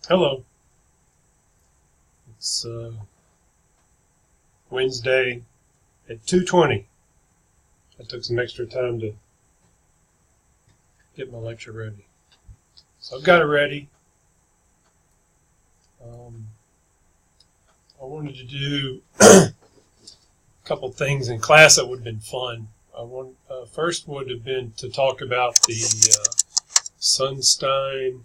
Hello. It's Wednesday at 2:20. I took some extra time to get my lecture ready. So I've got it ready. I wanted to do a couple things in class that would have been fun. First would have been to talk about the Sunstein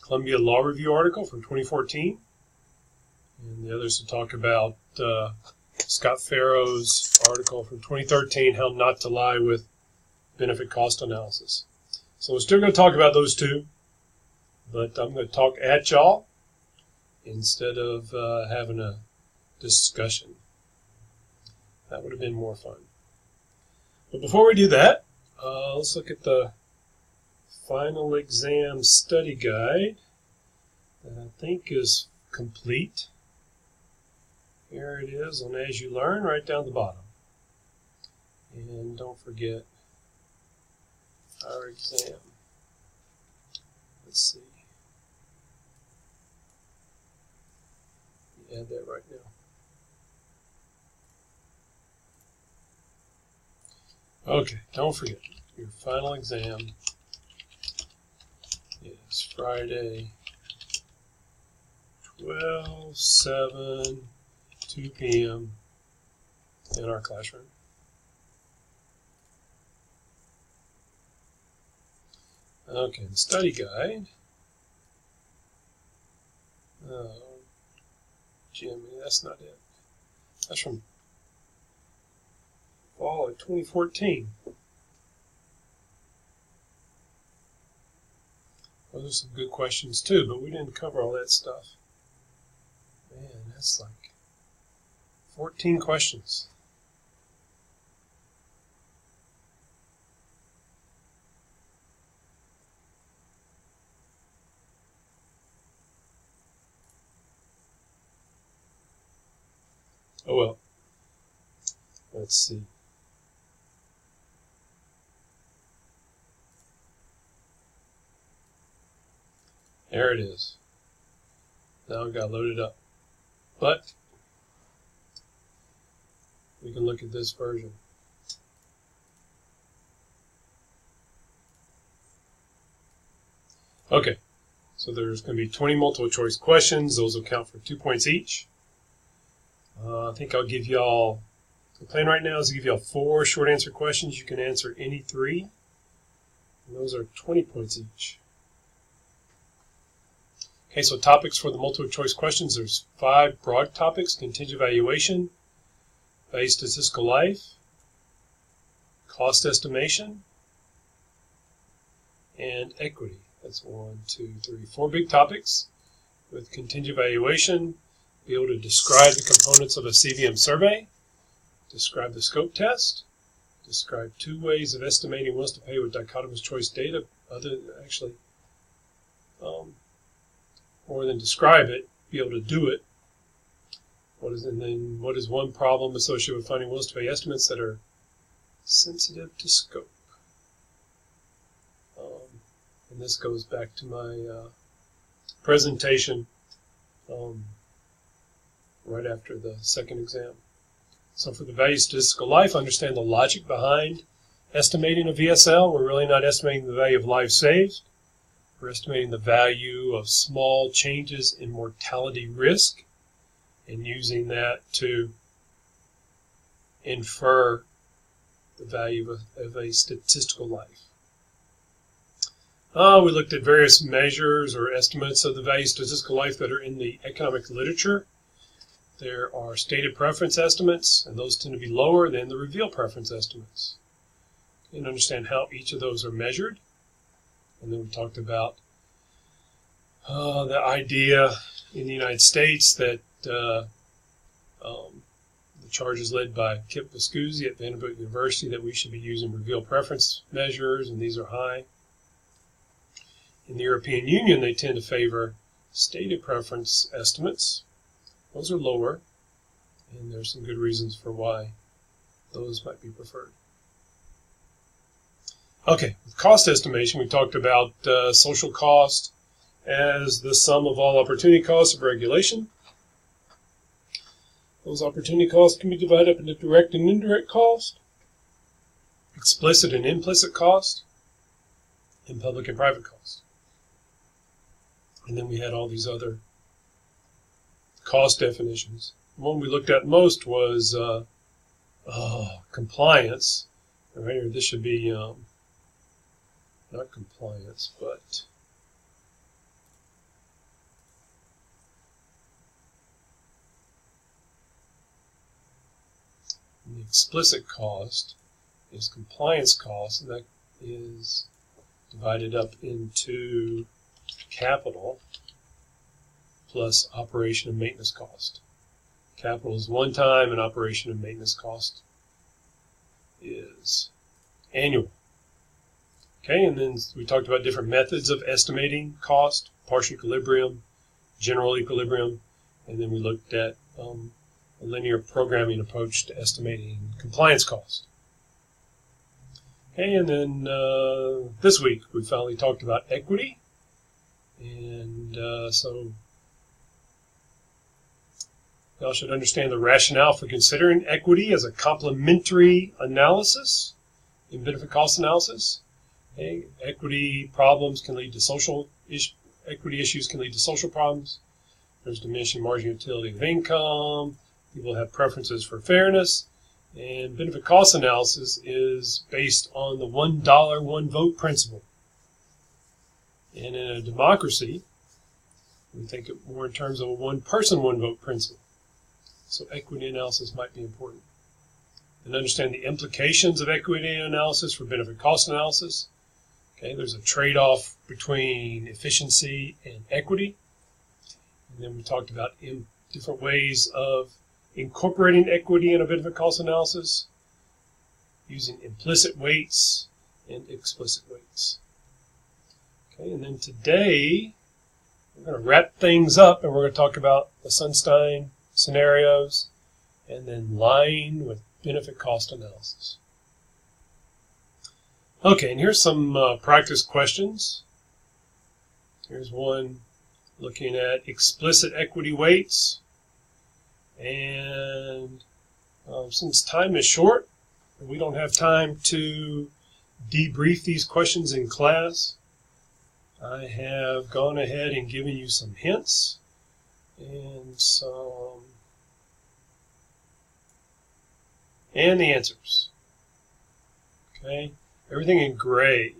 Columbia Law Review article from 2014, and the others to talk about Scott Farrow's article from 2013, How Not to Lie with Benefit Cost Analysis. So we're still going to talk about those two, but I'm going to talk at y'all instead of having a discussion. That would have been more fun. But before we do that, let's look at the final exam study guide that I think is complete. Here it is on As You Learn, right down the bottom. And don't forget our exam. Let's see. Add that right now. Okay, don't forget your final exam is Friday, 12/7, 2 p.m. in our classroom. Okay, the study guide. Oh, Jimmy, that's not it. That's from fall of 2014. Those are some good questions too, but we didn't cover all that stuff. Man, that's like 14 questions. Oh well. Let's see. There it is. Now I've got loaded up. But we can look at this version. Okay, so there's going to be 20 multiple choice questions. Those will count for 2 points each. I think I'll give y'all, the plan right now is to give y'all 4 short answer questions. You can answer any 3. And those are 20 points each. Okay, so topics for the multiple choice questions. There's 5 broad topics: contingent valuation, value statistical life, cost estimation, and equity. That's 1, 2, 3, 4 big topics. With contingent valuation, be able to describe the components of a CVM survey, describe the scope test, describe 2 ways of estimating willingness to pay with dichotomous choice data. More than describe it, be able to do it. What is one problem associated with finding willingness to pay estimates that are sensitive to scope? And this goes back to my presentation right after the second exam. So for the value statistical life, understand the logic behind estimating a VSL. We're really not estimating the value of lives saved. We're estimating the value of small changes in mortality risk and using that to infer the value of a statistical life. We looked at various measures or estimates of the value of statistical life that are in the economic literature. There are stated preference estimates, and those tend to be lower than the revealed preference estimates. And understand how each of those are measured. And then we talked about the idea in the United States that the charge is led by Kip Viscusi at Vanderbilt University that we should be using revealed preference measures, and these are high. In the European Union, they tend to favor stated preference estimates. Those are lower, and there's some good reasons for why those might be preferred. Okay, with cost estimation, we talked about social cost, as the sum of all opportunity costs of regulation. Those opportunity costs can be divided up into direct and indirect cost, explicit and implicit cost, and public and private cost. And then we had all these other cost definitions. The one we looked at most was compliance. Right here, this should be not compliance, but the explicit cost is compliance cost, and that is divided up into capital plus operation and maintenance cost. Capital is one time, and operation and maintenance cost is annual. Okay, and then we talked about different methods of estimating cost: partial equilibrium, general equilibrium, and then we looked at a linear programming approach to estimating compliance cost. Okay, and then this week we finally talked about equity, and so y'all should understand the rationale for considering equity as a complementary analysis in benefit cost analysis. Okay, equity problems can lead to equity issues can lead to social problems. There's diminishing marginal utility of income. People have preferences for fairness. And benefit cost analysis is based on the $1, one vote principle. And in a democracy, we think it more in terms of a one person, one vote principle. So equity analysis might be important. And understand the implications of equity analysis for benefit cost analysis. Okay, there's a trade-off between efficiency and equity. And then we talked about different ways of incorporating equity in a benefit cost analysis, using implicit weights and explicit weights. Okay, and then today we're going to wrap things up, and we're going to talk about the Sunstein scenarios and then lying with benefit cost analysis. Okay, and here's some practice questions. Here's one looking at explicit equity weights. And since time is short, and we don't have time to debrief these questions in class, I have gone ahead and given you some hints and the answers. Okay, everything in gray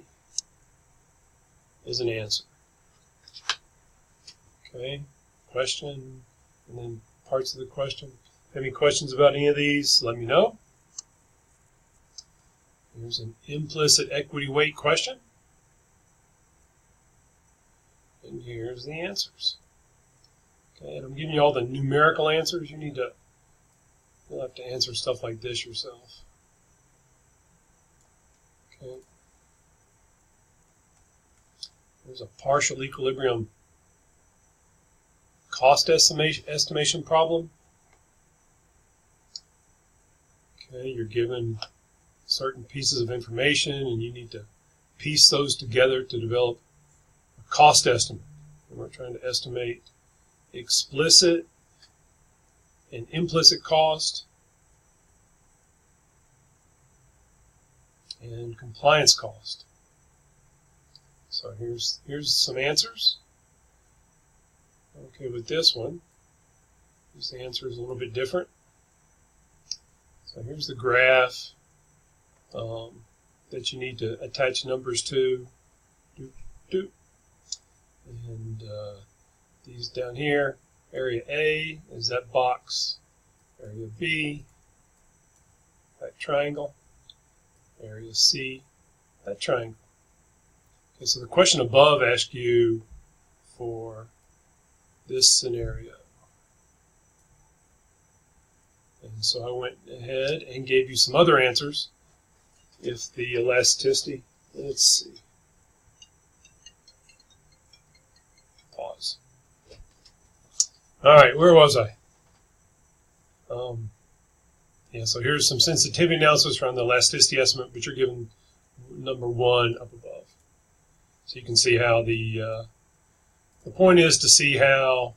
is an answer. Okay, question, and then parts of the question. If you have any questions about any of these, let me know. Here's an implicit equity weight question. And here's the answers. Okay, and I'm giving you all the numerical answers. You'll have to answer stuff like this yourself. Okay. There's a partial equilibrium cost estimation problem. Okay, you're given certain pieces of information and you need to piece those together to develop a cost estimate. And we're trying to estimate explicit and implicit cost and compliance cost. So here's some answers. Okay, with this one, this answer is a little bit different. So here's the graph that you need to attach numbers to. And these down here, area A is that box, area B, that triangle, area C, that triangle. Okay, so the question above asks you for this scenario. And so I went ahead and gave you some other answers. If the elasticity, let's see. Pause. All right, where was I? Yeah, so here's some sensitivity analysis around the elasticity estimate, but you're given number 1 up above. So you can see how the The point is to see how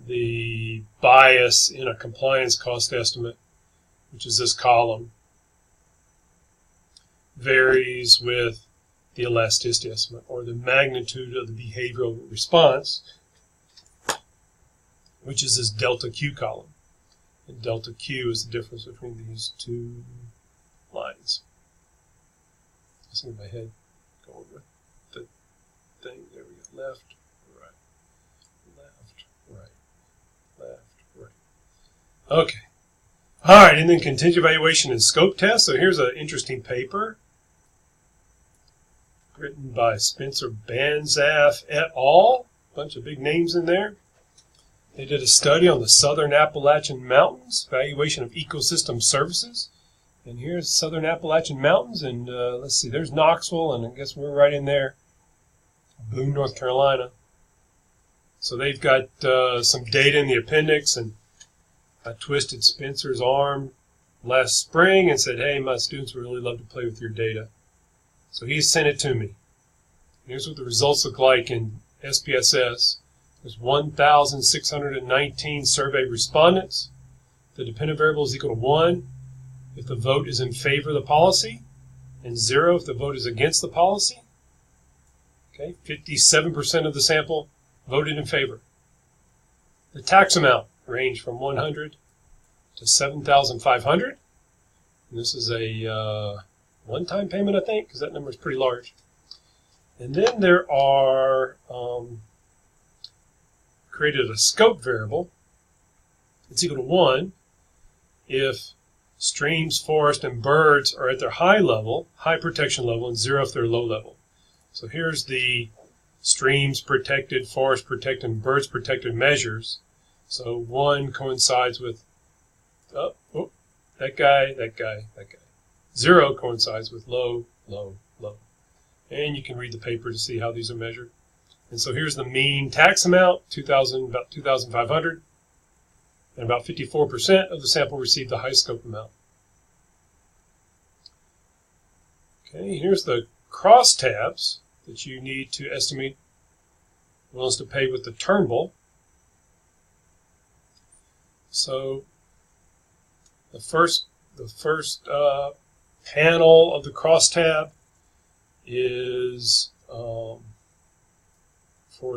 the bias in a compliance cost estimate, which is this column, varies with the elasticity estimate, or the magnitude of the behavioral response, which is this delta Q column. And delta Q is the difference between these two lines. I see my head going with the thing. There we go. Left, right, left, right, left, right. Okay. All right, and then contingent evaluation and scope test. So here's an interesting paper written by Spencer Banzhaf et al. Bunch of big names in there. They did a study on the southern Appalachian Mountains, evaluation of ecosystem services. And here's Southern Appalachian Mountains, and let's see, there's Knoxville, and I guess we're right in there, Boone, North Carolina. So they've got some data in the appendix, and I twisted Spencer's arm last spring and said, hey, my students would really love to play with your data. So he sent it to me. Here's what the results look like in SPSS. There's 1,619 surveyed respondents. The dependent variable is equal to 1 if the vote is in favor of the policy, and 0 if the vote is against the policy. Okay, 57% of the sample voted in favor. The tax amount ranged from 100 to 7,500. And this is a one-time payment, I think, because that number is pretty large. And then there are created a scope variable. It's equal to 1 if streams, forests, and birds are at their high level, high protection level, and 0 if they're low level. So here's the streams protected, forest protected, and birds protected measures. So 1 coincides with that guy, that guy, that guy. 0 coincides with low, low, low. And you can read the paper to see how these are measured. And so here's the mean tax amount, about 2,500. And about 54% of the sample received the high scope amount. Okay, here's the crosstabs that you need to estimate willingness to pay with the Turnbull. So the first panel of the crosstab is for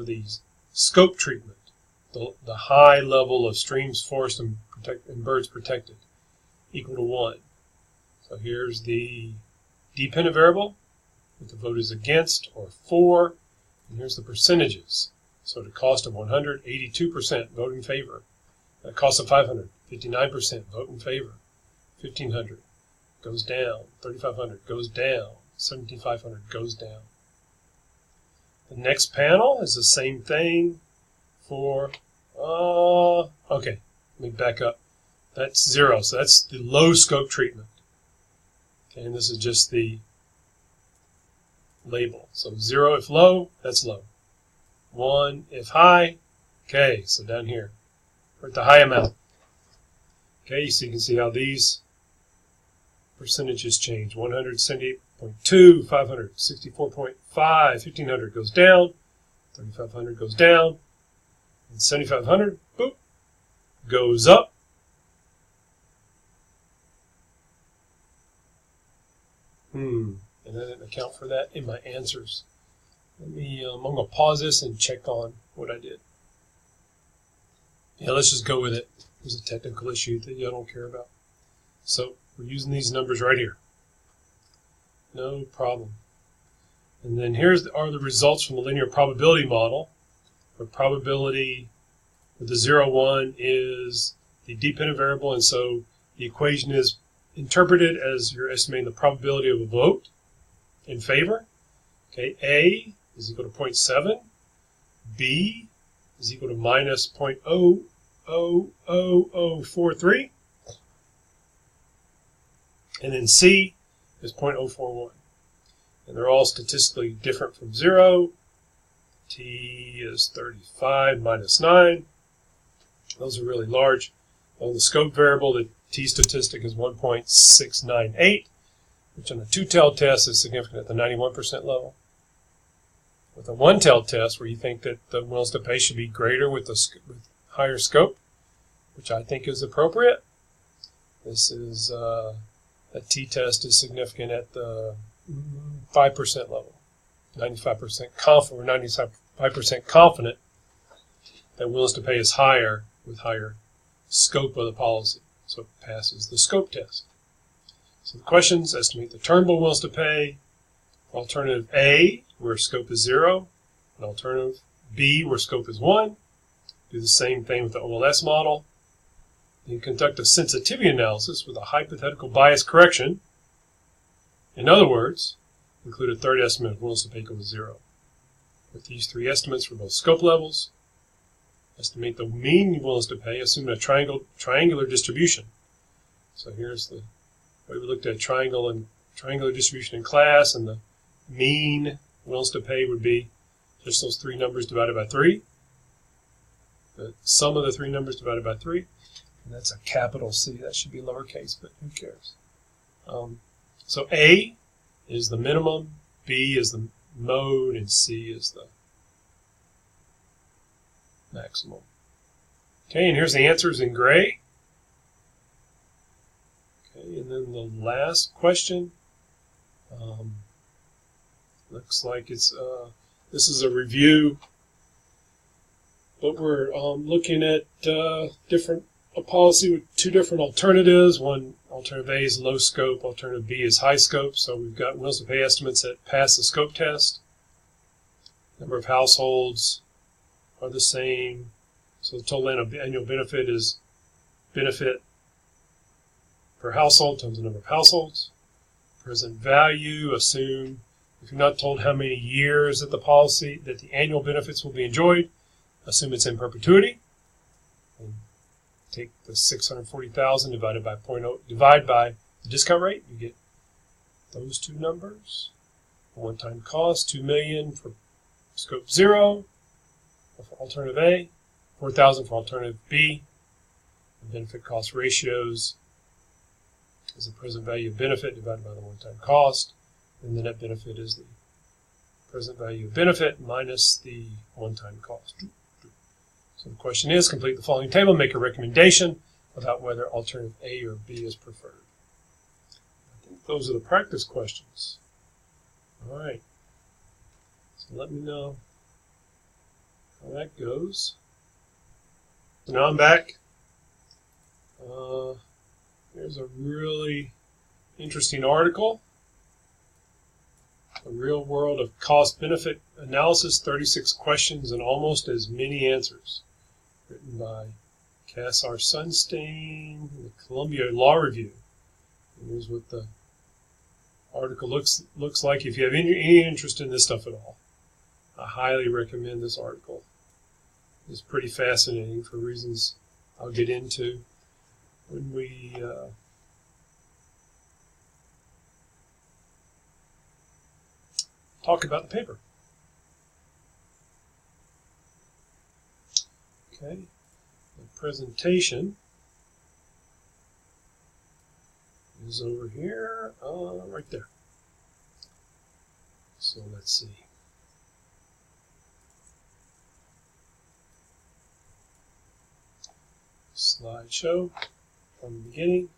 the scope treatment, the high level of streams, forests, and birds protected, equal to 1. So here's the dependent variable, if the vote is against or for, and here's the percentages. So the cost of 100, 82% vote in favor. The cost of 500, 59% vote in favor. 1,500 goes down. 3,500 goes down. 7,500 goes down. The next panel is the same thing for, okay, let me back up. That's 0, so that's the low scope treatment. Okay, and this is just the label. So 0 if low, that's low. 1 if high, okay, so down here, we're at the high amount. Okay, so you can see how these percentages change. 178.2, 500, 64.5, 1,500 goes down, 3,500 goes down, and 7,500, boop, goes up. And I didn't account for that in my answers. Let me, I'm going to pause this and check on what I did. Yeah, let's just go with it. There's a technical issue that you don't care about. So we're using these numbers right here. No problem. And then are the results from the linear probability model, where probability with the 0, 1 is the dependent variable, and so the equation is interpreted as you're estimating the probability of a vote in favor. Okay, A is equal to 0.7, B is equal to minus 0.00043, and then C is 0.041. And they're all statistically different from 0. T is 35 minus 9. Those are really large. On the scope variable, the T statistic is 1.698, which on the two-tailed test is significant at the 91% level. with a one-tailed test where you think that the willingness to pay should be greater with higher scope, which I think is appropriate. This is a t-test is significant at the 5% level, 95% confident, or 95% confident that willingness to pay is higher with higher scope of the policy, so it passes the scope test. So the questions: estimate the turnable willingness to pay. Alternative A, where scope is 0, and alternative B, where scope is 1. Do the same thing with the OLS model. Then conduct a sensitivity analysis with a hypothetical bias correction. In other words, include a third estimate of willingness to pay equal to 0. With these three estimates for both scope levels, estimate the mean willingness to pay, assuming a triangular distribution. So here's the way we looked at triangular distribution in class, and the mean willingness to pay would be just those three numbers divided by 3. The sum of the three numbers divided by 3. And that's a capital C. That should be lowercase, but who cares? So A is the minimum, B is the mode, and C is the maximum. Okay, and here's the answers in gray. Okay, and then the last question. Looks like it's this is a review, but we're looking at a policy with two different alternatives. One alternative A is low scope, alternative B is high scope. So we've got willingness to pay estimates that pass the scope test. Number of households are the same. So the total annual benefit is benefit per household times the number of households. Present value, assume, if you're not told how many years that the annual benefits will be enjoyed, assume it's in perpetuity. And take the 640,000 divide by the discount rate, you get those two numbers. One-time cost, $2 million for scope 0 for alternative A, 4,000 for alternative B. The benefit cost ratios is the present value of benefit divided by the one-time cost, and the net benefit is the present value of benefit minus the one-time cost. So the question is, complete the following table, make a recommendation about whether alternative A or B is preferred. I think those are the practice questions. All right. So let me know how that goes. Now I'm back. Here's a really interesting article. A real world of cost-benefit analysis, 36 questions and almost as many answers. Written by Cass R. Sunstein, the Columbia Law Review. And here's what the article looks like. If you have any interest in this stuff at all, I highly recommend this article. It's pretty fascinating for reasons I'll get into when we talk about the paper. Okay, the presentation is over here, right there. So let's see. Slideshow from the beginning.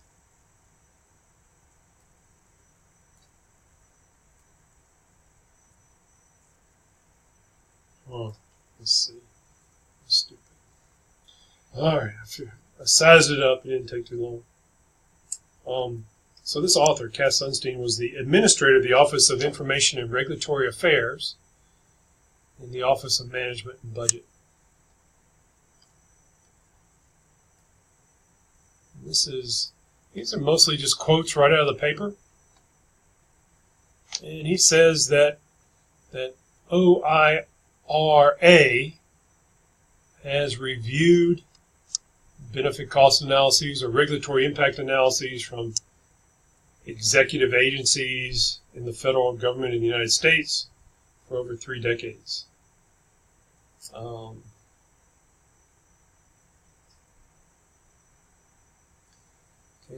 Oh, let's see. That's stupid. All right, I sized it up. It didn't take too long. So this author, Cass Sunstein, was the administrator of the Office of Information and Regulatory Affairs in the Office of Management and Budget. These are mostly just quotes right out of the paper. And he says that OIRA has reviewed benefit cost analyses or regulatory impact analyses from executive agencies in the federal government in the United States for over 3 decades.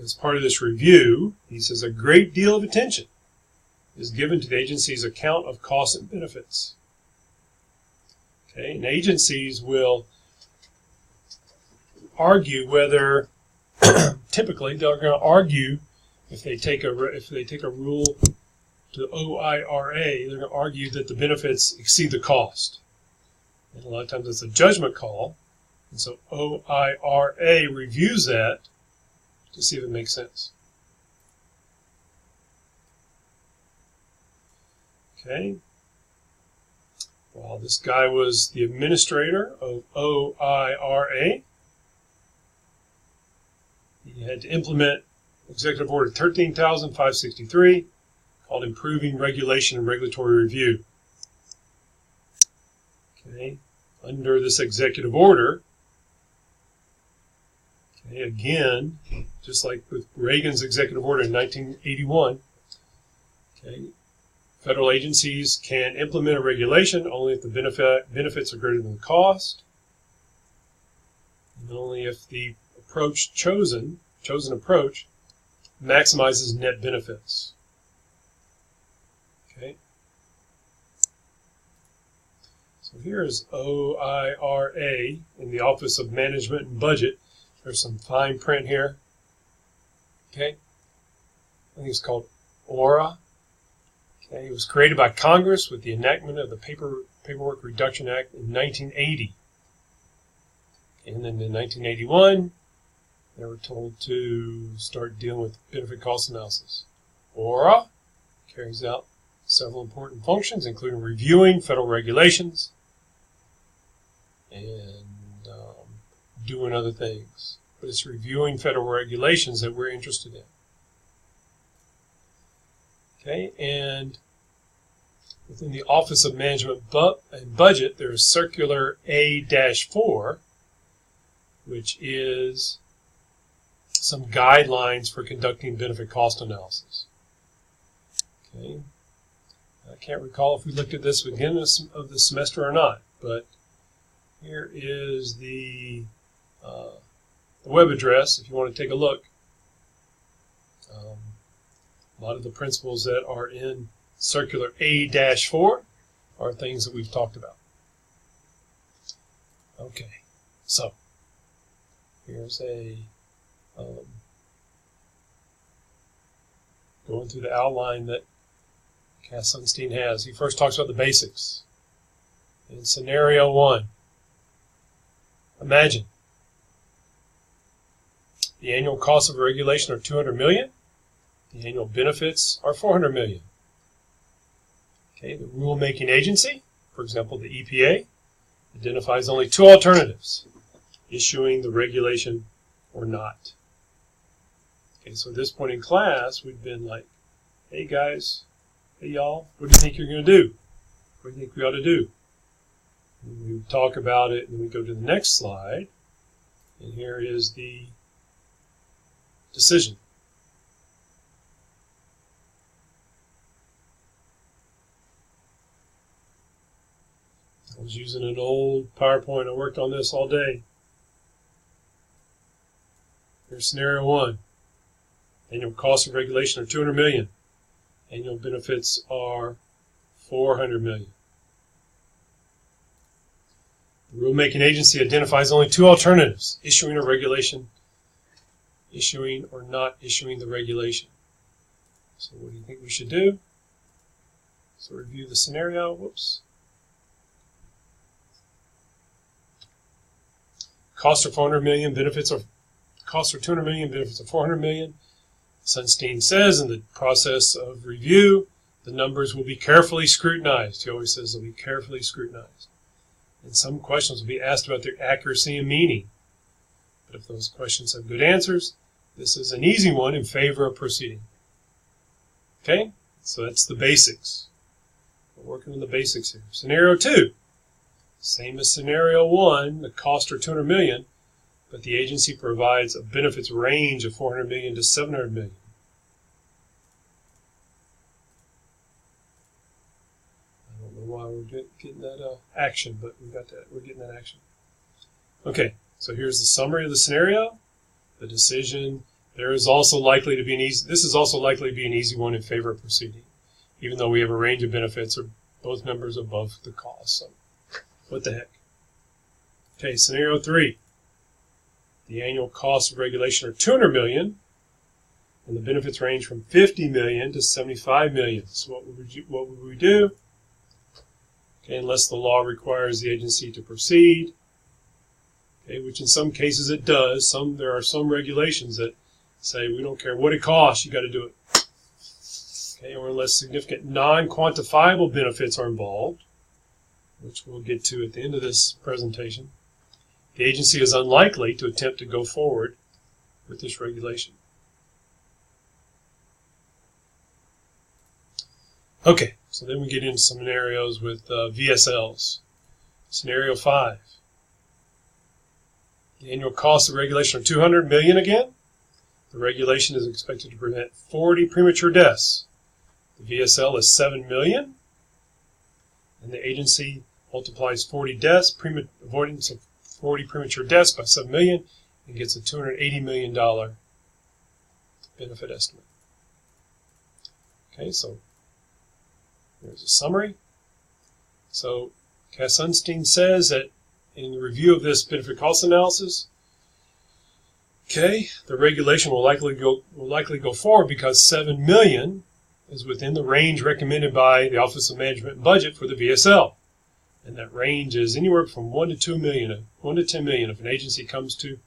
As part of this review, he says a great deal of attention is given to the agency's account of costs and benefits. Okay, and agencies will argue whether, typically they're going to argue if they take a rule to OIRA, they're going to argue that the benefits exceed the cost. And a lot of times it's a judgment call, and so OIRA reviews that to see if it makes sense. Okay. Well, this guy was the administrator of OIRA. He had to implement Executive Order 13,563, called Improving Regulation and Regulatory Review. Okay. Under this executive order, okay, again, just like with Reagan's executive order in 1981, okay, federal agencies can implement a regulation only if the benefits are greater than the cost, and only if the chosen approach maximizes net benefits. Okay. So here's OIRA in the Office of Management and Budget. There's some fine print here. Okay. I think it's called ORA. Okay. It was created by Congress with the enactment of the Paperwork Reduction Act in 1980. And then in 1981, they were told to start dealing with benefit cost analysis. ORA carries out several important functions, including reviewing federal regulations and doing other things. But it's reviewing federal regulations that we're interested in. Okay, and within the Office of Management and Budget, there is Circular A-4, which is some guidelines for conducting benefit cost analysis. Okay, I can't recall if we looked at this at the beginning of the semester or not, but here is the web address if you want to take a look. A lot of the principles that are in Circular A-4 are things that we've talked about. Okay, so here's a going through the outline that Cass Sunstein has. He first talks about the basics. In scenario 1, imagine the annual costs of a regulation are $200 million. The annual benefits are $400 million. Okay, the rulemaking agency, for example, the EPA, identifies only two alternatives: issuing the regulation or not. Okay, so at this point in class, we've been like, hey guys, hey y'all, what do you think you're going to do? What do you think we ought to do? And we talk about it, and then we go to the next slide, and here is the decision. I was using an old PowerPoint. I worked on this all day. Here's scenario 1. Annual costs of regulation are $200 million. Annual benefits are $400 million. The rulemaking agency identifies only two alternatives: issuing a regulation, issuing or not issuing the regulation. So what do you think we should do? So review the scenario. Whoops. Costs are $400 million, costs are $200 million, benefits are $400 million. Sunstein says in the process of review, the numbers will be carefully scrutinized. He always says they'll be carefully scrutinized. And some questions will be asked about their accuracy and meaning. But if those questions have good answers, this is an easy one in favor of proceeding. Okay? So that's the basics. We're working on the basics here. Scenario 2. Same as scenario 1, the costs are $200 million, but the agency provides a benefits range of $400 million to $700 million. I don't know why we're getting that action, but we're getting that action. Okay, so here's the summary of the scenario. The decision. This is also likely to be an easy one in favor of proceeding, even though we have a range of benefits or both numbers above the cost. So What the heck? Okay, scenario 3. The annual costs of regulation are $200 million, and the benefits range from $50 million to $75 million. So what would we do? Okay, unless the law requires the agency to proceed, okay, which in some cases it does. There are some regulations that say we don't care what it costs, you got to do it. Okay, or unless significant non-quantifiable benefits are involved, which we'll get to at the end of this presentation, the agency is unlikely to attempt to go forward with this regulation. Okay, so then we get into some scenarios with VSLs. Scenario 5. The annual cost of regulation are $200 million again. The regulation is expected to prevent 40 premature deaths. The VSL is $7 million, and the agency multiplies 40 deaths, avoidance of 40 premature deaths by $7 million, and gets a $280 million benefit estimate. Okay, so there's a summary. So Cass Sunstein says that in the review of this benefit cost analysis, okay, the regulation will likely go forward because $7 million is within the range recommended by the Office of Management and Budget for the VSL. And that range is anywhere from 1 to 2 million, 1 to 10 million. If an agency comes to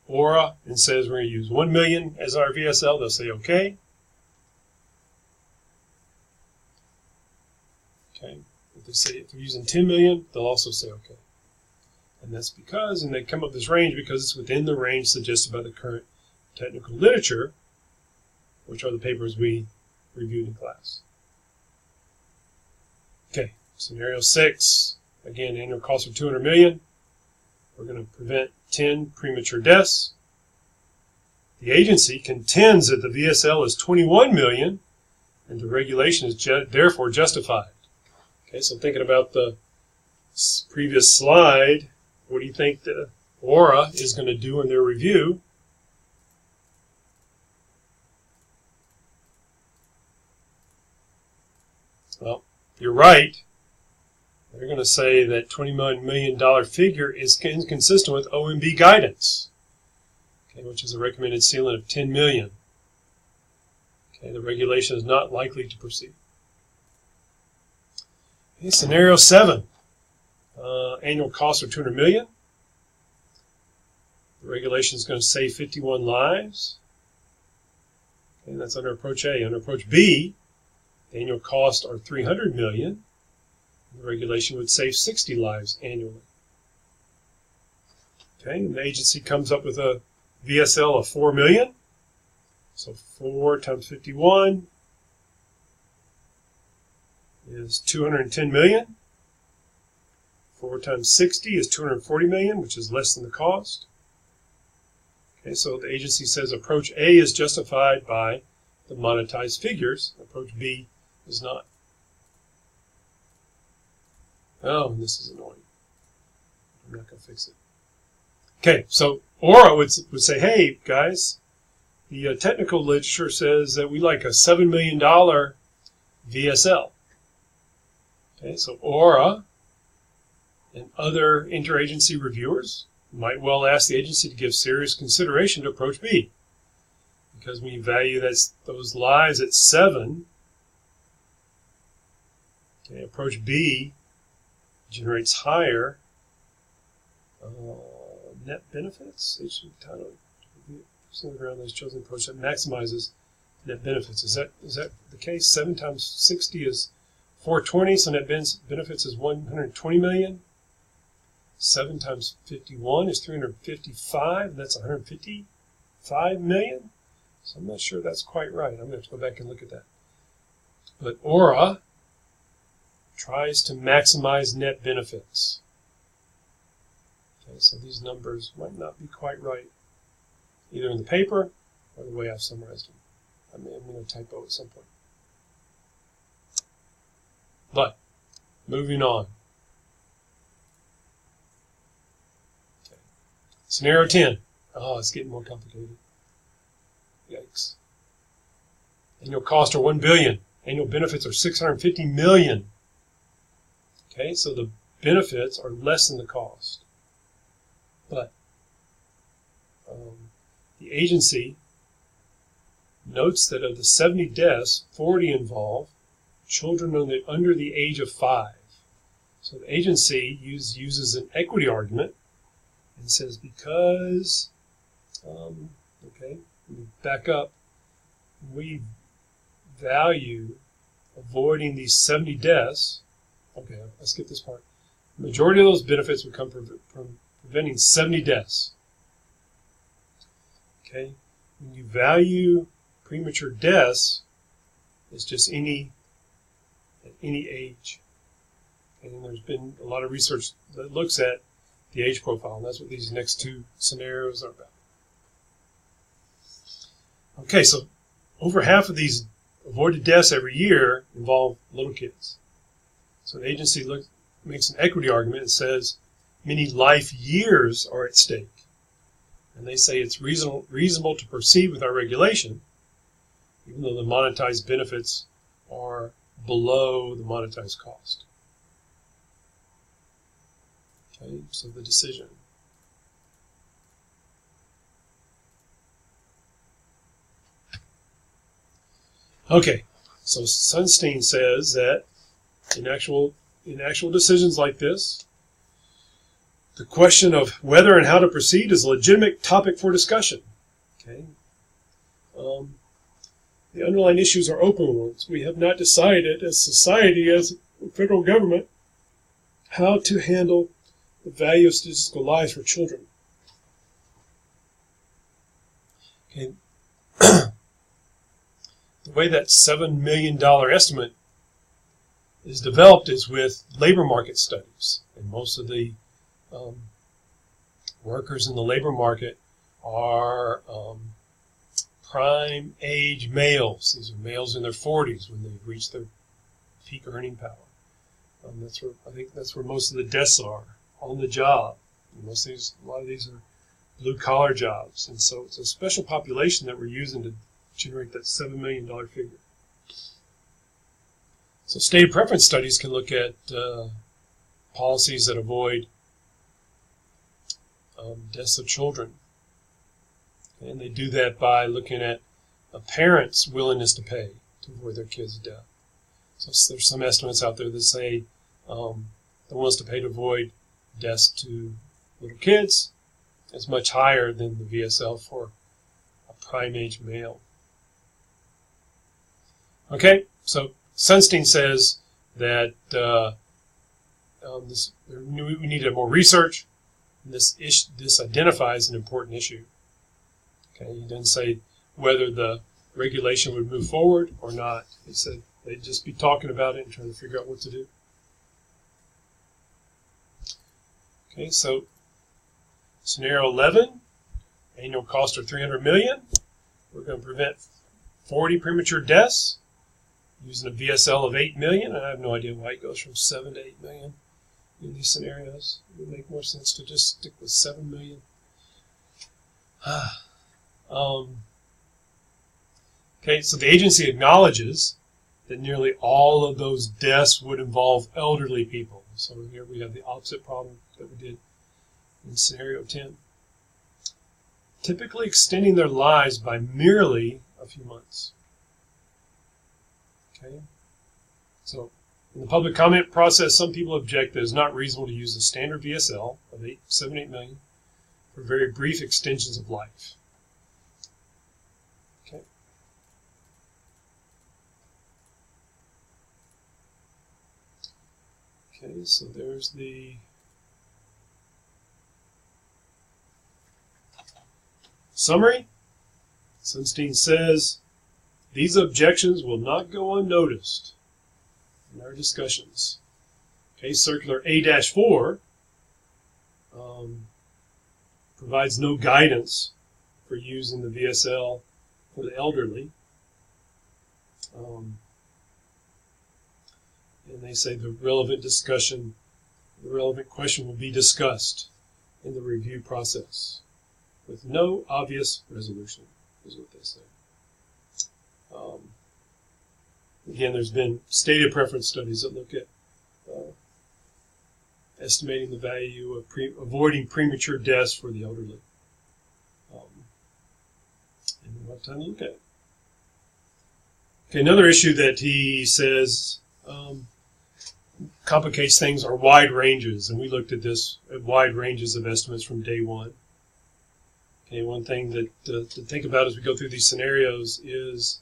ORA and says we're going to use 1 million as our VSL, they'll say okay. Okay. If they say if they're using 10 million, they'll also say okay. And that's because, and they come up with this range because it's within the range suggested by the current technical literature, which are the papers we reviewed in class. Okay. Scenario 6, again, annual cost of $200 million. We're going to prevent 10 premature deaths. The agency contends that the VSL is $21 million, and the regulation is therefore justified. Okay, so thinking about the previous slide, what do you think the ORA is going to do in their review? Well, you're right. They're going to say that $21 million figure is inconsistent with OMB guidance, okay, which is a recommended ceiling of $10 million. Okay, the regulation is not likely to proceed. Okay, scenario 7, annual cost of $200 million. The regulation is going to save 51 lives. Okay, that's under Approach A. Under Approach B, the annual costs are $300 million. The regulation would save 60 lives annually. Okay, and the agency comes up with a VSL of $4 million. So 4 times 51 is $210 million. 4 times 60 is $240 million, which is less than the cost. Okay, so the agency says Approach A is justified by the monetized figures. Approach B is not. Oh, and this is annoying. I'm not going to fix it. Okay, so ORA would say, hey, guys, the technical literature says that we like a $7 million VSL. Okay, so ORA and other interagency reviewers might well ask the agency to give serious consideration to Approach B. Because when you value those lives at 7, okay, Approach B generates higher net benefits. Around those chosen approach that maximizes net benefits. Is that the case? 7 times 60 is 420, so net benefits is 120 million. 7 times 51 is 355, and that's 155 million. So I'm not sure that's quite right. I'm going to have to go back and look at that. But ORA tries to maximize net benefits. Okay, so these numbers might not be quite right, either in the paper or the way I've summarized them. I'm going to typo at some point. But, moving on. Okay. Scenario 10. Oh, it's getting more complicated. Yikes. Annual costs are $1 billion. Annual benefits are $650 million. Okay, so the benefits are less than the cost. But the agency notes that of the 70 deaths, 40 involve children under the age of 5. So the agency uses an equity argument and says because, okay, let me back up, we value avoiding these 70 deaths. Okay, I'll skip this part. The majority of those benefits would come from preventing 70 deaths. Okay, when you value premature deaths, it's just at any age. And there's been a lot of research that looks at the age profile, and that's what these next two scenarios are about. Okay, so over half of these avoided deaths every year involve little kids. So the agency makes an equity argument and says many life years are at stake. And they say it's reasonable to proceed with our regulation, even though the monetized benefits are below the monetized cost. Okay, so the decision. Okay, so Sunstein says that in actual decisions like this, the question of whether and how to proceed is a legitimate topic for discussion. Okay, the underlying issues are open ones. We have not decided as society, as federal government, how to handle the value of statistical lives for children. Okay. The way that $7 million estimate is developed is with labor market studies. And most of the workers in the labor market are prime age males. These are males in their 40s when they've reached their peak earning power. I think that's where most of the deaths are, on the job. And a lot of these are blue collar jobs. And so it's a special population that we're using to generate that $7 million figure. So state preference studies can look at policies that avoid deaths of children. And they do that by looking at a parent's willingness to pay to avoid their kid's death. So there's some estimates out there that say the willingness to pay to avoid deaths to little kids is much higher than the VSL for a prime age male. Okay, so Sunstein says that we needed more research. And this identifies an important issue. Okay, he didn't say whether the regulation would move forward or not. He said they'd just be talking about it and trying to figure out what to do. Okay, so scenario 11, annual cost of $300 million. We're going to prevent 40 premature deaths using a VSL of 8 million. I have no idea why it goes from 7 to 8 million in these scenarios. It would make more sense to just stick with 7 million. Okay, so the agency acknowledges that nearly all of those deaths would involve elderly people. So here we have the opposite problem that we did in scenario 10. Typically extending their lives by merely a few months. Okay, so in the public comment process, some people object that it's not reasonable to use the standard VSL of 8 million for very brief extensions of life. Okay. Okay, so there's the summary. Sunstein says, these objections will not go unnoticed in our discussions. Okay, Circular A-4 provides no guidance for using the VSL for the elderly. And they say the relevant question will be discussed in the review process with no obvious resolution, is what they say. Again, there's been stated preference studies that look at estimating the value of avoiding premature deaths for the elderly. And we'll have time to look at it. Okay, another issue that he says complicates things are wide ranges, and we looked at this at wide ranges of estimates from day one. Okay, one thing that to think about as we go through these scenarios is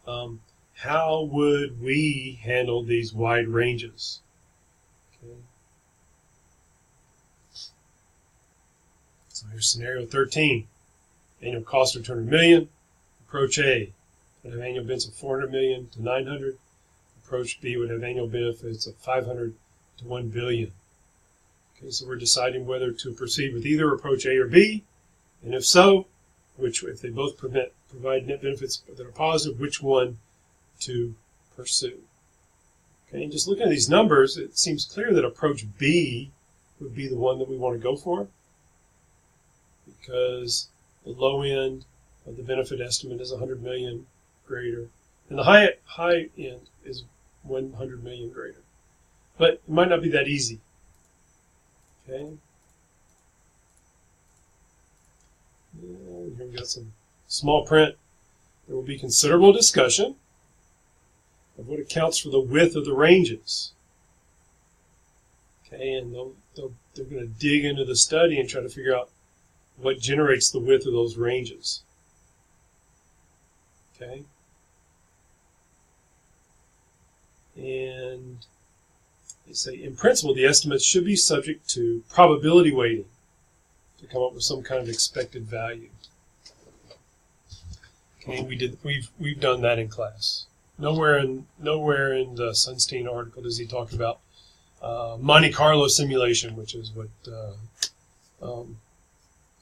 how would we handle these wide ranges? Okay. So here's scenario 13. Annual cost of $200 million. Approach A would have annual benefits of $400 million to $900. Approach B would have annual benefits of $500 to $1 billion. Okay, so we're deciding whether to proceed with either approach A or B, and if so, if they both provide net benefits that are positive, which one to pursue. Okay, and just looking at these numbers, it seems clear that approach B would be the one that we want to go for, because the low end of the benefit estimate is $100 million greater, and the high end is $100 million greater. But it might not be that easy. Okay. And here we got some small print. There will be considerable discussion of what accounts for the width of the ranges. Okay, and they're going to dig into the study and try to figure out what generates the width of those ranges. Okay. And they say, in principle, the estimates should be subject to probability weighting to come up with some kind of expected value. Okay, we've done that in class. Nowhere in the Sunstein article does he talk about Monte Carlo simulation, which is what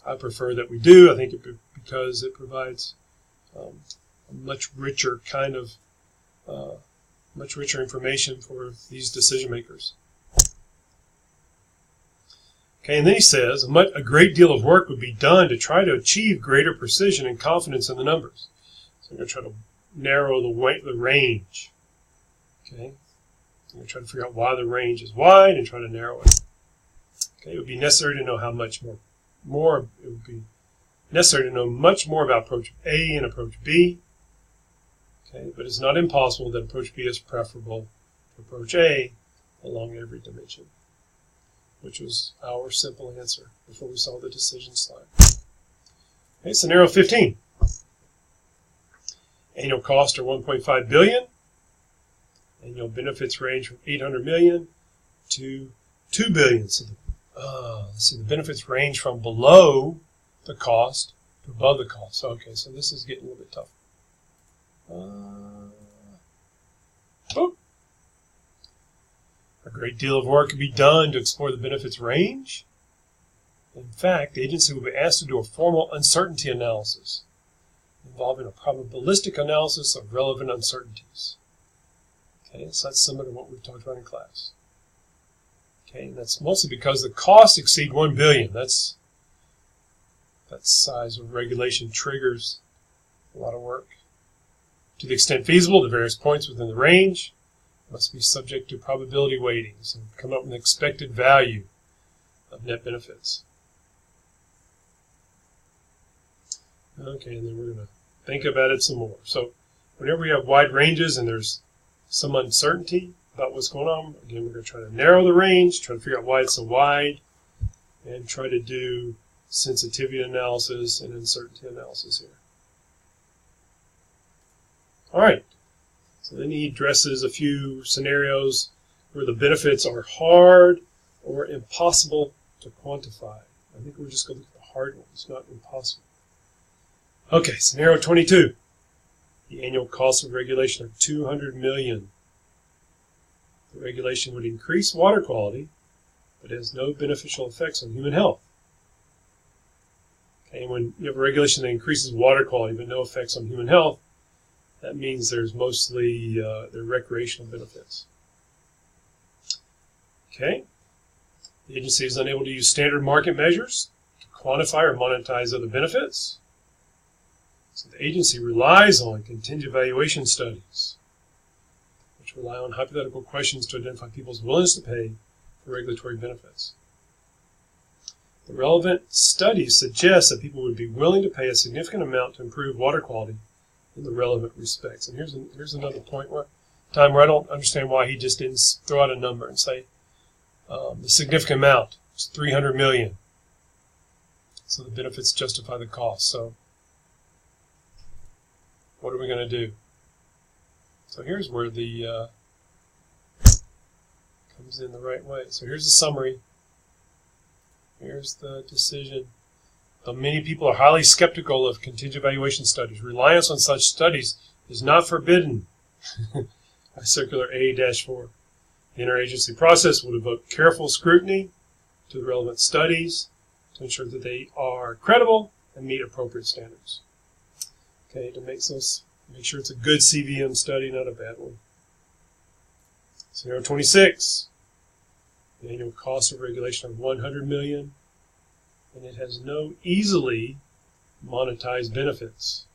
I prefer that we do. I think because it provides a much richer information for these decision makers. Okay, and then he says a great deal of work would be done to try to achieve greater precision and confidence in the numbers. So I'm going to try to narrow the range. Okay, I'm going to try to figure out why the range is wide and try to narrow it. Okay, it would be necessary to know how much more. It would be necessary to know much more about approach A and approach B. Okay, but it's not impossible that approach B is preferable to approach A along every dimension, which was our simple answer before we saw the decision slide. Okay, scenario 15. Annual costs are $1.5 billion. Annual benefits range from $800 million to $2 billion. So let's see, the benefits range from below the cost to above the cost. Okay, so this is getting a little bit tough. A great deal of work could be done to explore the benefits range. In fact, the agency will be asked to do a formal uncertainty analysis involving a probabilistic analysis of relevant uncertainties. Okay, so that's similar to what we've talked about in class. Okay, and that's mostly because the costs exceed $1 billion. That size of regulation triggers a lot of work. To the extent feasible, the various points within the range must be subject to probability weightings and come up with an expected value of net benefits. Okay, and then we're going to think about it some more. So whenever we have wide ranges and there's some uncertainty about what's going on, again, we're going to try to narrow the range, try to figure out why it's so wide, and try to do sensitivity analysis and uncertainty analysis here. All right, so then he addresses a few scenarios where the benefits are hard or impossible to quantify. I think we're just going to look at the hard ones, not impossible. Okay, scenario 22. The annual costs of regulation are $200 million. The regulation would increase water quality, but has no beneficial effects on human health. Okay, when you have a regulation that increases water quality but no effects on human health, that means there's mostly the recreational benefits. Okay. The agency is unable to use standard market measures to quantify or monetize other benefits. So the agency relies on contingent valuation studies, which rely on hypothetical questions to identify people's willingness to pay for regulatory benefits. The relevant studies suggest that people would be willing to pay a significant amount to improve water quality in the relevant respects. And here's another point where I don't understand why he just didn't throw out a number and say the significant amount is $300 million. So the benefits justify the cost. So what are we going to do? So here's where the comes in the right way. So here's the summary. Here's the decision. Though many people are highly skeptical of contingent valuation studies, reliance on such studies is not forbidden by Circular A-4. The interagency process will devote careful scrutiny to the relevant studies to ensure that they are credible and meet appropriate standards. Okay, to make sure it's a good CVM study, not a bad one. Scenario 26. The annual cost of regulation of $100 million, and it has no easily monetized benefits.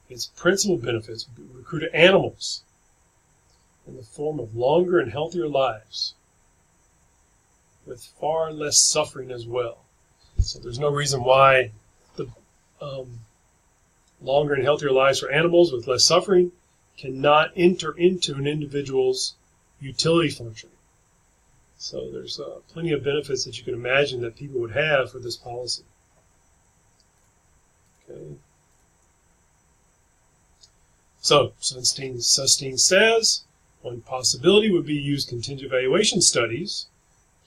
Its principal benefits accrue to animals in the form of longer and healthier lives, with far less suffering as well. So there's no reason why the longer and healthier lives for animals with less suffering cannot enter into an individual's utility function. So there's plenty of benefits that you can imagine that people would have for this policy. Okay. So Susteen says one possibility would be to use contingent valuation studies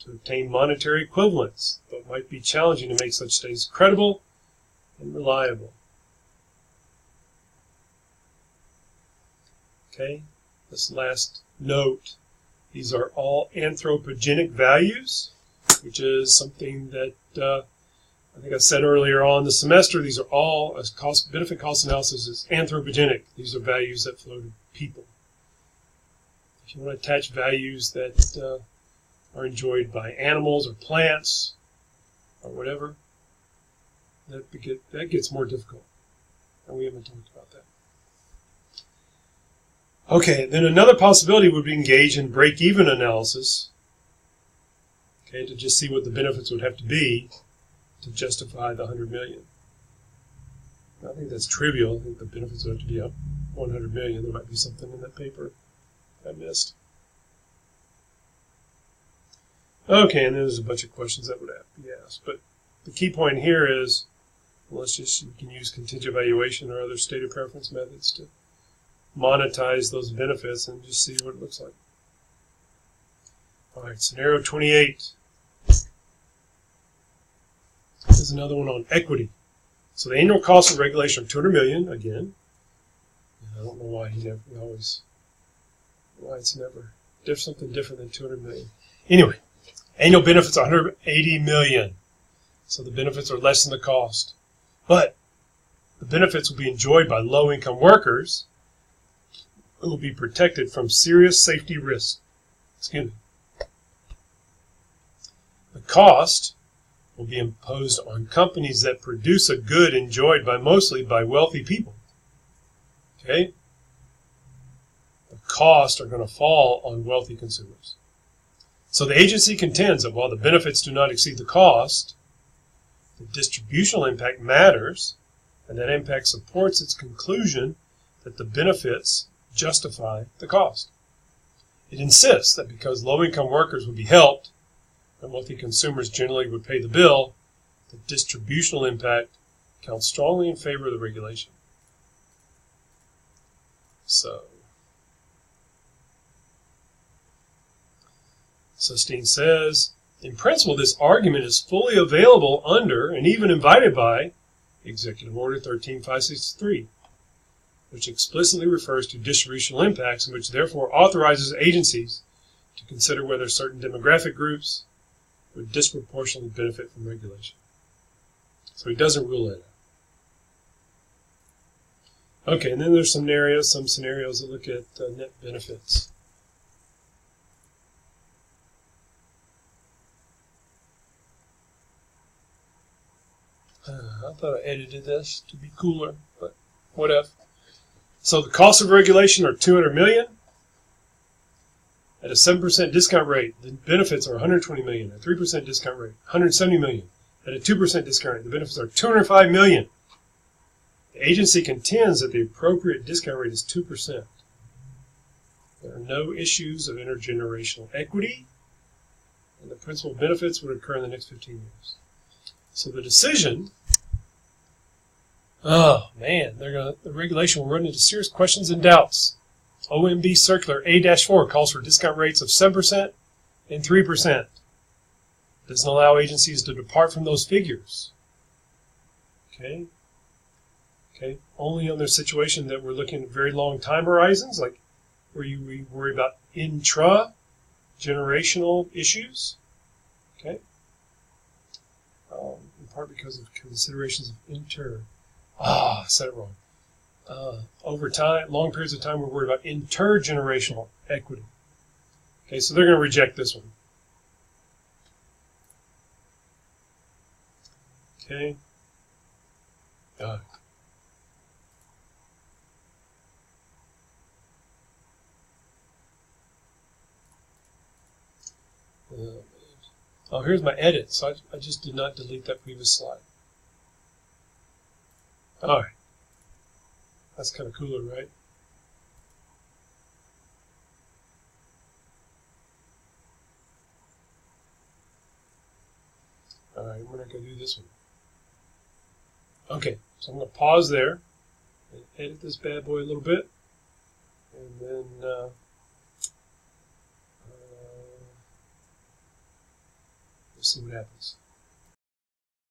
to obtain monetary equivalents, but it might be challenging to make such studies credible and reliable. Okay, this last note. These are all anthropogenic values, which is something that I think I said earlier on in the semester. These are all, benefit cost analysis is anthropogenic. These are values that flow to people. If you want to attach values that are enjoyed by animals or plants or whatever, that gets more difficult. And we haven't talked about that. Okay, then another possibility would be engage in break-even analysis, okay, to just see what the benefits would have to be to justify the $100 million. I think that's trivial. I think the benefits would have to be up $100 million. There might be something in that paper I missed. Okay, and there's a bunch of questions that would have to be asked. But the key point here is, well, you can use contingent valuation or other stated preference methods to monetize those benefits and just see what it looks like. All right, scenario 28. This is another one on equity. So the annual cost of regulation of $200 million, again. I don't know why why it's never something different than $200 million. Anyway, annual benefits are $180 million. So the benefits are less than the cost. But the benefits will be enjoyed by low-income workers who will be protected from serious safety risks. Excuse me. The cost will be imposed on companies that produce a good enjoyed mostly by wealthy people. Okay? The costs are going to fall on wealthy consumers. So the agency contends that while the benefits do not exceed the cost, the distributional impact matters, and that impact supports its conclusion that the benefits justify the cost. It insists that because low-income workers would be helped, and wealthy consumers generally would pay the bill, the distributional impact counts strongly in favor of the regulation. So, Susteen says, in principle, this argument is fully available under and even invited by Executive Order 13563, which explicitly refers to distributional impacts and which therefore authorizes agencies to consider whether certain demographic groups would disproportionately benefit from regulation. So he doesn't rule it out. Okay, and then there's some scenarios that look at net benefits. I thought I edited this to be cooler, but whatever. So the costs of regulation are $200 million. At a 7% discount rate, the benefits are $120 million. At a 3% discount rate, $170 million. At a 2% discount rate, the benefits are $205 million. The agency contends that the appropriate discount rate is 2%. There are no issues of intergenerational equity, and the principal benefits would occur in the next 15 years. So the decision, oh man, the regulation will run into serious questions and doubts. OMB Circular A-4 calls for discount rates of 7% and 3%. Doesn't allow agencies to depart from those figures. Okay? Only on their situation that we're looking at very long time horizons, like where we worry about intra-generational issues. Okay? In part because of considerations of I said it wrong. Over time, long periods of time, we're worried about intergenerational equity. Okay, so they're going to reject this one. Okay. Here's my edit. So I just did not delete that previous slide. All right. That's kind of cooler, right? All right, we're not going to do this one. Okay, so I'm going to pause there and edit this bad boy a little bit. And then we'll see what happens.